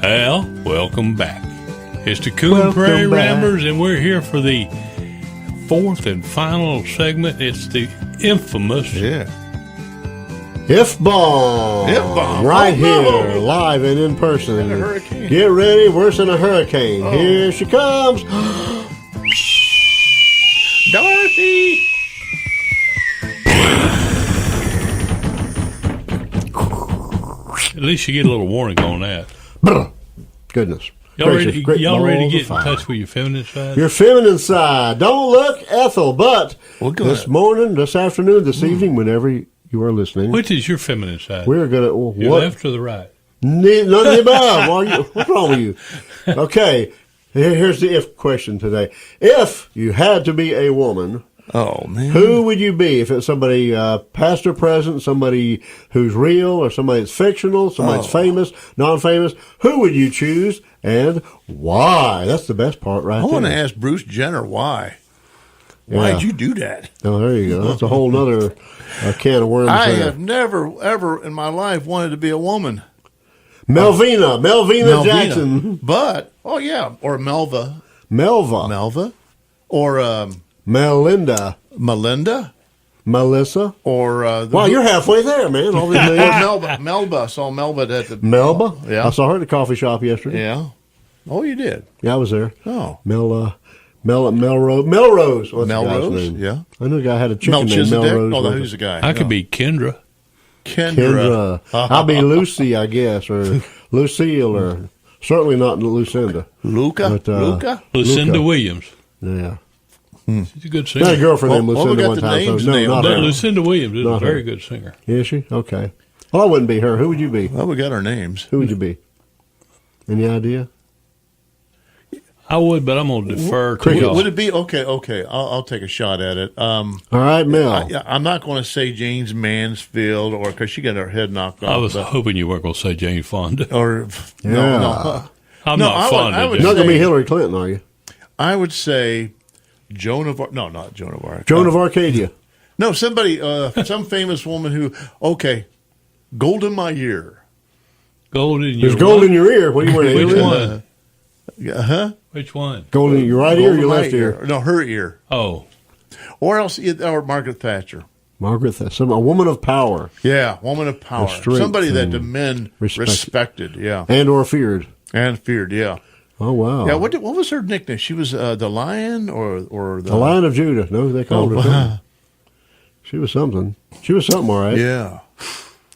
Well, welcome back. It's the Coon Prairie Ramblers, and we're here for the fourth and final segment. It's the infamous F-bomb. Right here, live and in person. And a hurricane. Get ready, worse than a hurricane. Here she comes. Dorothy! At least you get a little warning on that. Goodness. Y'all ready to get in fire. touch with your feminine side? Your feminine side. Don't look, Ethel, but this morning, this afternoon, this evening, whenever you are listening. Which is your feminine side? We're going to... Your left or the right? None of the above. What's wrong with you? Okay, here's the if question today. If you had to be a woman... Oh, man. Who would you be if it's somebody past or present, somebody who's real or somebody that's fictional, somebody that's famous, non-famous? Who would you choose and why? That's the best part right there. I want to ask Bruce Jenner why. Yeah. Why'd you do that? Oh, there you go. That's a whole other can of worms I there. have never, ever in my life wanted to be a woman. Melvina Jackson. But, or Melva. Melva. Or Melinda. Melinda. Melissa. Or wow, you're halfway there, man. All these names. Melba. Saw Melba at the... Melba? Yeah. I saw her at the coffee shop yesterday. Yeah. Oh, you did? Yeah, I was there. Oh. Melrose. What's the guy's Melrose, name? yeah. I knew a guy had a chicken named Melrose. Oh, who's the guy? I could be Kendra. Kendra. I'll be Lucy, I guess, or Lucille, or certainly not Lucinda. Luca? Lucinda Luca. Williams. Yeah. She's a good I singer. had a girlfriend named we Lucinda got one the time. names So, no, named. not her. Lucinda Williams is Not a very her. good singer. Is she? Okay. Well, I wouldn't be her. Who would you be? Well, we got our names. Who would you be? Any idea? I would, but I'm going to defer to y'all. Would it be okay? I'll take a shot at it. All right, Mel. I'm not going to say James Mansfield, or because she got her head knocked off. I was hoping you weren't going to say Jane Fonda. Or no. I'm not fond of would Jane. Not going to be Hillary Clinton, are you? I would say Joan of Arc. No, not Joan of Arc. Joan of Arcadia. No, somebody, some famous woman who. Okay, Golden My Ear. Gold in your There's gold in your ear. What are you wearing? Which earring? one? Which one? Gold in your right ear or your left ear? No, her ear. Oh. Or else, or Margaret Thatcher. Margaret Thatcher. A woman of power. Yeah, woman of power. Strength Somebody that the and men respected. Yeah. And or feared. And feared, yeah. Oh, wow. Yeah, what was her nickname? She was the Lion or the Lion of Judah. No, they called her that. She was something. She was something, all right. Yeah.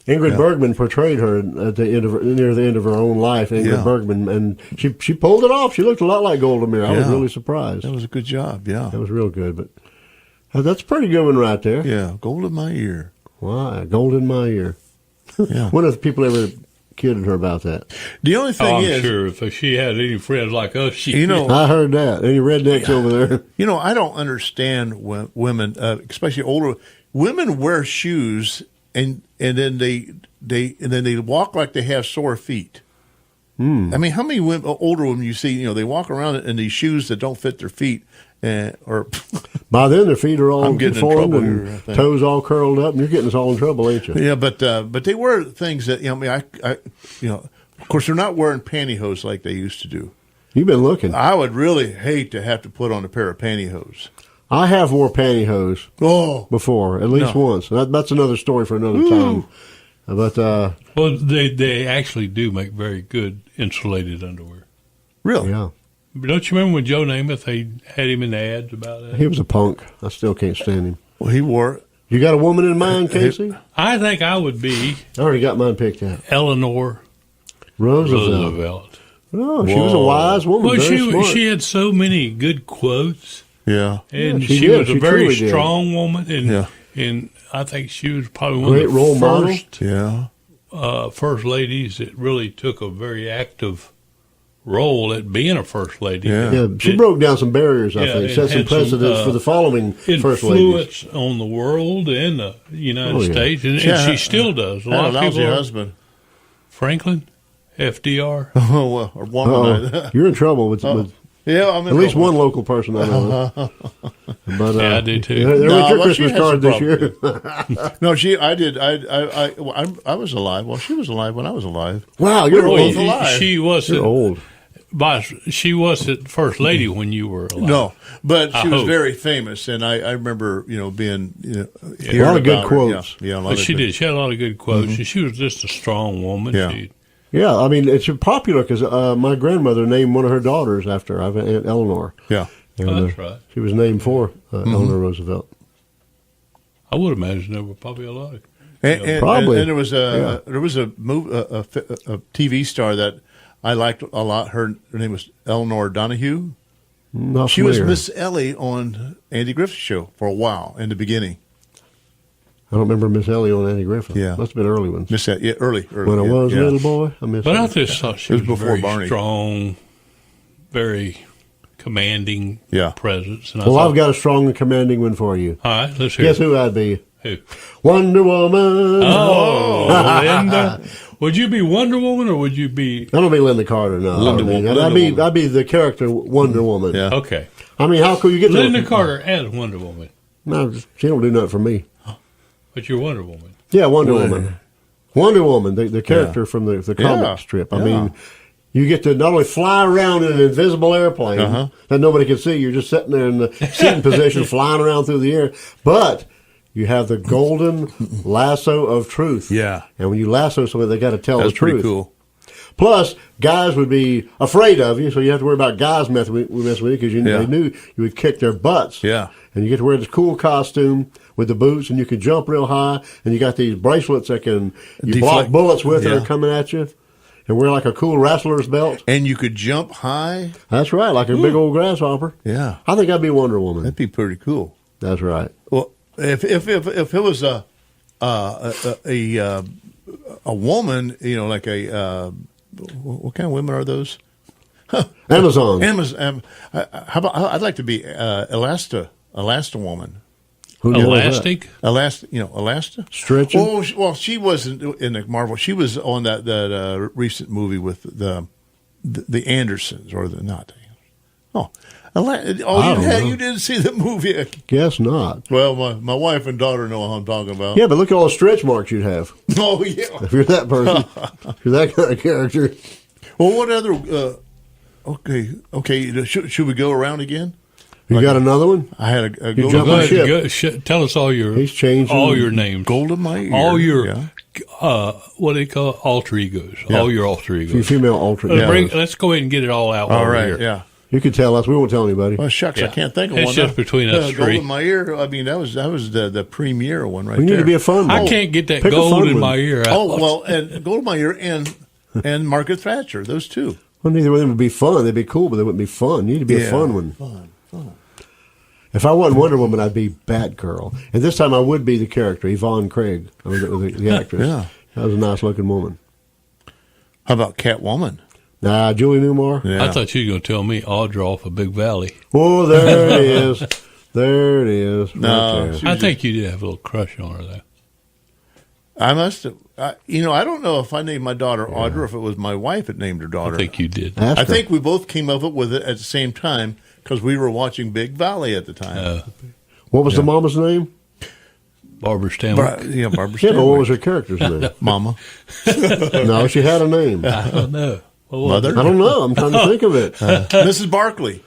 Ingrid Bergman portrayed her at the end of near the end of her own life. Ingrid Bergman, and she pulled it off. She looked a lot like Golda Meir. I was really surprised. That was a good job. Yeah, that was real good. But that's a pretty good one right there. Yeah, gold in my ear. Why gold in my ear? Yeah. When have people ever kidded her about that? The only thing I'm sure if she had any friends like us, I heard that. Any rednecks over there? I don't understand when women, especially older women, wear shoes. And then they walk like they have sore feet. I mean, how many older women you see? They walk around in these shoes that don't fit their feet, or by then their feet are all deformed and toes all curled up, and you're getting us all in trouble, ain't you? Yeah, but they wear things that of course they're not wearing pantyhose like they used to do. You've been looking. I would really hate to have to put on a pair of pantyhose. I have wore pantyhose before, at least once. That's another story for another time. But well, they actually do make very good insulated underwear. Really? Yeah. Don't you remember when Joe Namath, they had him in the ads about that? He was a punk. I still can't stand him. Well, he wore. You got a woman in mind, Casey? I think I would be. I already got mine picked out. Eleanor Roosevelt. Oh, she was a wise woman. Well, very smart. she had so many good quotes. Yeah, and she she was a very did. strong woman, and I think she was probably one Great of the role first first ladies that really took a very active role at being a first lady. Yeah, she broke down some barriers, I think, set some precedents for the following first ladies. Influence on the world and the United States, and she still does. A lot of people. Husband. Franklin, FDR. Oh, well, or woman. You're in trouble with Yeah, I'm At least one local person I know. But, Yeah, I do too. They read your Christmas she card has this year. No, I did. I was alive. Well, she was alive when I was alive. Wow, you're We're old. both alive. She wasn't. You're old. She wasn't first lady when you were alive. No, but she was hope. very famous, and I remember being A lot of good quotes. Yeah, a lot But of she good- did. She had a lot of good quotes. And she was just a strong woman. Yeah. Yeah, I mean, it's popular because my grandmother named one of her daughters after Aunt Eleanor. Yeah. And, Oh, that's right. She was named for Eleanor Roosevelt. I would imagine there were probably a lot of. And Probably. and there was a TV star that I liked a lot. Her name was Eleanor Donahue. Not She was familiar. Miss Ellie on Andy Griffith's show for a while in the beginning. I don't remember Miss Ellie on Andy Griffith. Yeah. Must have been early ones. Miss Ellie, early. When I yeah, was yeah. a little boy, I missed But her. I just thought she It was was, before very Barney. strong, very commanding Yeah. presence. And I Well, thought, I've got a strong and commanding one for you. all right, let's hear Guess it. who I'd be? Who? Wonder Woman. Oh, Linda. Would you be Wonder Woman or would you be? I don't mean Linda Carter, no. Linda Woman. I'd be the character Wonder Woman. Yeah. Okay, I mean, how cool you get Linda to Carter as Wonder Woman, No, she don't do nothing for me. but you're Wonder Woman. Yeah, Wonder Woman. Wonder Woman, the character from the comic Yeah. strip. I Yeah. mean, you get to not only fly around in an invisible airplane that nobody can see, you're just sitting there in the seating position flying around through the air, but you have the golden lasso of truth. Yeah. And when you lasso somebody, they got to tell That's the truth. pretty cool. Plus, guys would be afraid of you, so you have to worry about guys messing with you because Yeah. they knew you would kick their butts. Yeah. And you get to wear this cool costume with the boots, and you can jump real high, and you got these bracelets that you Deflect. block bullets with that Yeah. are coming at you, and wear like a cool wrestler's belt. And you could jump high. That's right, like a big old grasshopper. Yeah. I think I'd be Wonder Woman. That'd be pretty cool. That's right. Well, if it was a woman, what kind of women are those? Amazon. Amazon. How about? I'd like to be Elasta woman. Who knows that? Elastic. Elasta. Stretching? Oh, well, she wasn't in the Marvel. She was on that recent movie with the Andersons or the not. Oh, you didn't see the movie. Guess not. Well, my wife and daughter know what I'm talking about. Yeah, but look at all the stretch marks you'd have Oh, yeah. if you're that person. if you're that kind of character. Well, what other? Okay. Should we go around again? You got another one? I had a You golden jump Go on my ahead, ship. tell us all your He's changing. all your names, golden my ear. all your Yeah. what do they call it? Alter egos, Yeah. all your alter Few egos. female alter Let's, egos. let's go ahead and get it all out. All while we're right. here. Yeah. You could tell us. We won't tell anybody. Well, shucks, Yeah. I can't think of It's one. just between us three. Golden my ear. I mean, that was the premier one right We need there. to be a fun one. I can't get that Pick a gold fun in one. my ear. Oh well, and golden my ear and Margaret Thatcher. Those two. Well, neither of them would be fun. They'd be cool, but they wouldn't be fun. You need to be a fun one. Fun. If I wasn't Wonder Woman, I'd be Batgirl. And this time I would be the character, Yvonne Craig, the actress. Yeah. That was a nice-looking woman. How about Catwoman? Nah, Julie Newmar. Yeah. I thought you were going to tell me Audra off of Big Valley. Oh, there it is. There it is. Right No, there. she- I think you did have a little crush on her, though. I must have. I don't know if I named my daughter Audra or if it was my wife that named her daughter. I think you did. Ask I her. think we both came up with it at the same time because we were watching Big Valley at the time. What was the mama's name? Barbara Stanwyck. Barbara Yeah, but what Stanwyck. was her character's name? Mama. No, she had a name. I I don't know. What was Mother? it? don't know. I'm trying to think of it. Mrs. Barkley.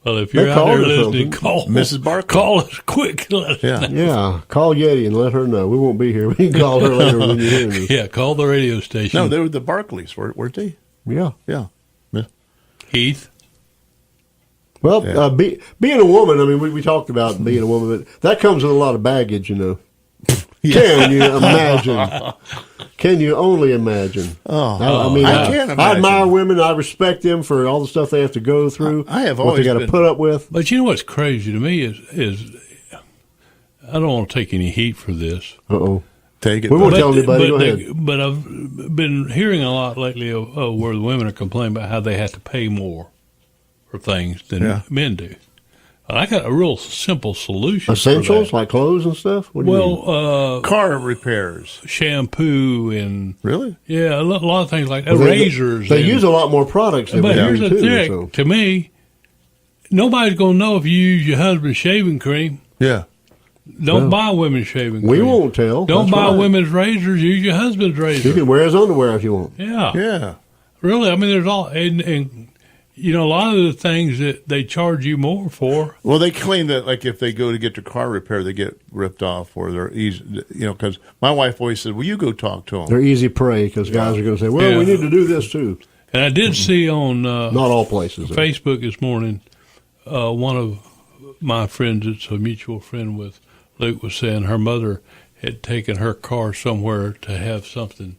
Well, if you're They out called there her listening, something. call Mrs. Barkley. Call us quick. Let us Yeah. know. Yeah, call Yeti and let her know. We won't be here. We can call her later when you're hearing this. Yeah, call the radio station. No, they were the Barkleys, weren't they? Yeah. Yeah. Heath. Well, Yeah. being a woman, I mean, we talked about being a woman, but that comes with a lot of baggage, you know. Can you imagine? Can you only imagine? I mean, I can't I imagine. admire women. I respect them for all the stuff they have to go through. I have what they always got to been- put up with. But you know what's crazy to me is I don't want to take any heat for this. Uh-oh. Take it. We won't But- tell anybody. Go but, ahead. but I've been hearing a lot lately of where the women are complaining about how they have to pay more for things than Yeah. men do. And I got a real simple solution. Essentials for like clothes and stuff. What that. do you mean? Well, car repairs. shampoo and Really? yeah, a lot of things like that. Well, Razors. They and- use a lot more products than But we here's do the too. trick. So. To me, nobody's going to know if you use your husband's shaving cream. Yeah. Don't buy women's shaving cream. We won't tell. Don't That's buy right. women's razors. Use your husband's razor. You can wear his underwear if you want. Yeah. Yeah. Really, I mean, there's all, and you know, a lot of the things that they charge you more for. Well, they claim that, like, if they go to get their car repaired, they get ripped off, or they're easy, you know, because my wife always said, well, you go talk to them. They're easy prey because guys are going to say, well, we need to do this too. And I did see on Not all places. though. Facebook this morning, one of my friends, it's a mutual friend with Luke, was saying her mother had taken her car somewhere to have something,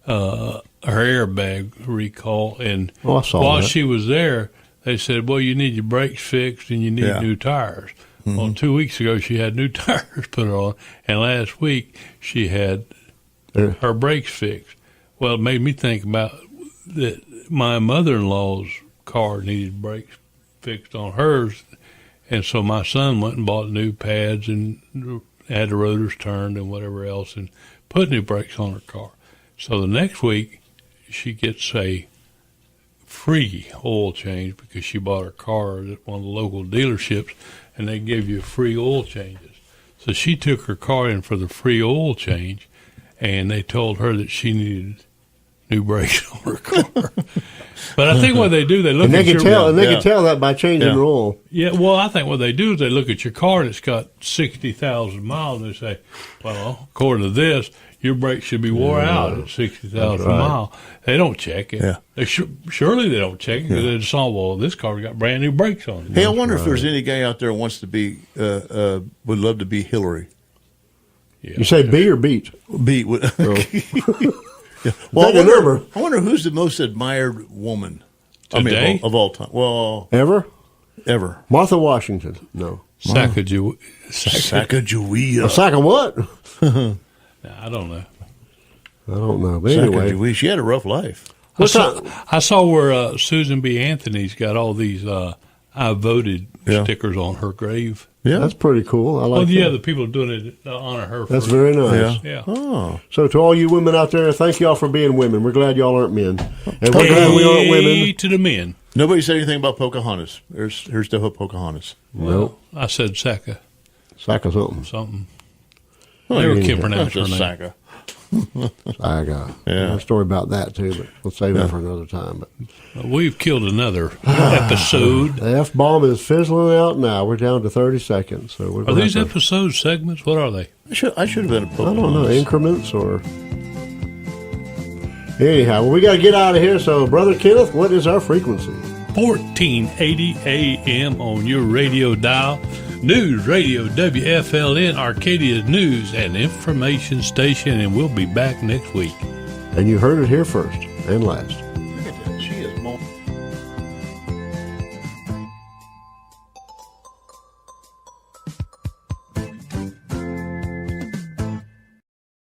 her airbag recall, and Oh, I saw while that. she was there, they said, well, you need your brakes fixed and you need Yeah. new tires. Well, 2 weeks ago, she had new tires put on, and last week she had her brakes fixed. Well, it made me think about that my mother-in-law's car needed brakes fixed on hers, and so my son went and bought new pads and had the rotors turned and whatever else and put new brakes on her car. So the next week, she gets a free oil change because she bought her car at one of the local dealerships, and they give you free oil changes. So she took her car in for the free oil change, and they told her that she needed new brakes on her car. But I think what they do, they look And they at can your tell, and they Yeah. can tell that by changing Yeah. the oil. yeah, well, I think what they do is they look at your car and it's got 60,000 miles, and they say, well, according to this, your brakes should be wore out at 60,000 That's right. miles. They don't check it. Yeah. They surely they don't check it because they just saw, well, this car's got brand new brakes on it. Hey, I wonder if there's any guy out there who wants to be, would love to be Hillary. Yeah. You say B or beat? Beat. Well, Take a number. I wonder who's the most admired woman. Today? Of all time. Well, Ever? ever. Martha Washington. No. Sacagawea. Sacagawea. A sack of what? I don't know. I don't know. But anyway. Sacagawea. She had a rough life. I saw where Susan B. Anthony's got all these I voted Yeah. stickers on her grave. Yeah. That's pretty cool. I like Well, yeah, that. the people doing it to honor her. That's for, very nice. Yeah. Yeah. Oh. So to all you women out there, thank y'all for being women. We're glad y'all aren't men. And we're glad we aren't Hey women. to the men. Nobody said anything about Pocahontas. Here's the Pocahontas. Nope. I said Saka Sack of something. something. Oh, Never yeah. can pronounce her Just name. Saga. I got Yeah. a story about that too, but we'll save that for another time. But We've killed another episode. the F-bomb is fizzling out now. We're down to 30 seconds. So we're Are gonna these have to, episode segments? What are they? I should have been a I Pocahontas. don't know, increments or... Anyhow, well, we got to get out of here. So, Brother Kenneth, what is our frequency? 1480 AM on your radio dial. News Radio WFLN, Arcadia's news and information station, and we'll be back next week. And you heard it here first and last.